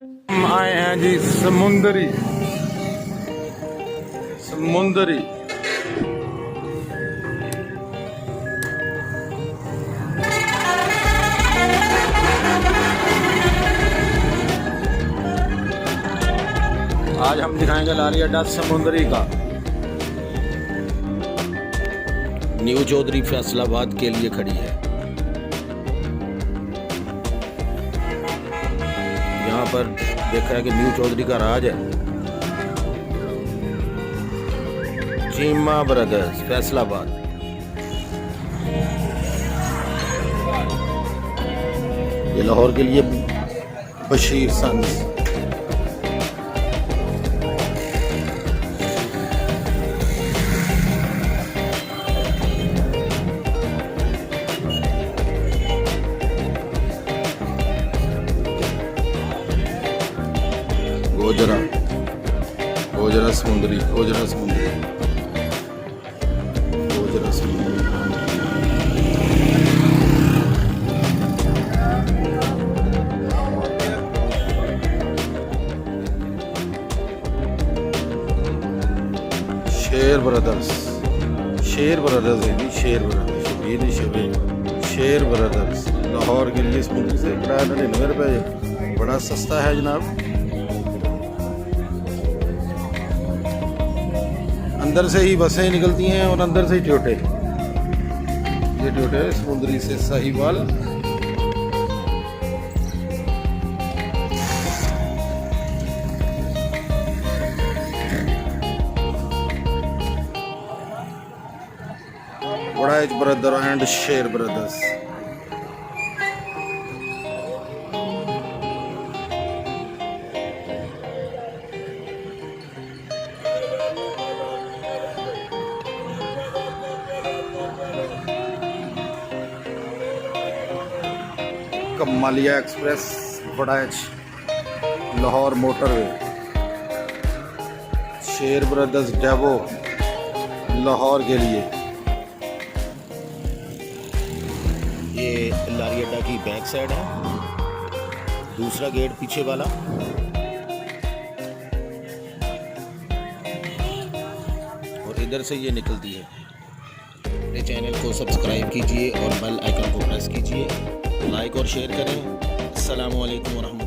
हम आए हैं जी समुंदरी समुंदरी। आज हम दिखाएंगे लारी अड्डा समुंदरी का। न्यू चौधरी फैसलाबाद के लिए खड़ी है। यहाँ पर देखा है कि न्यू चौधरी का राज है। चीमा ब्रदर्स फैसलाबाद। ये लाहौर के लिए बशीर सन्स। गोजरा गोजरा समुंदरी गोजरा समुंदरी गोजरा समुंदरी। शेर ब्रदर्स है जी, शेर ब्रदर्स ये नहीं शेर ब्रदर्स लाहौर के लिए समुंदरी से किराया 99 रुपये, बड़ा सस्ता है जनाब। अंदर से ही बसें निकलती हैं और अंदर से ही ट्योटे। ये ट्योटे समुंदरी से साहिवाल। बड़ा ब्रदर एंड शेर brothers. Kamalia express Badach Lahore motorway. शेर ब्रदर्स डेवो लाहौर के लिए। ये लारी अड्डा की बैक साइड है, दूसरा गेट पीछे वाला। और इधर से ये निकलती है। मेरे चैनल को सब्सक्राइब कीजिए और बेल आइकन को प्रेस कीजिए, लाइक और शेयर करें। अस्सलामु अलैकुम वरहमतुल्लाह।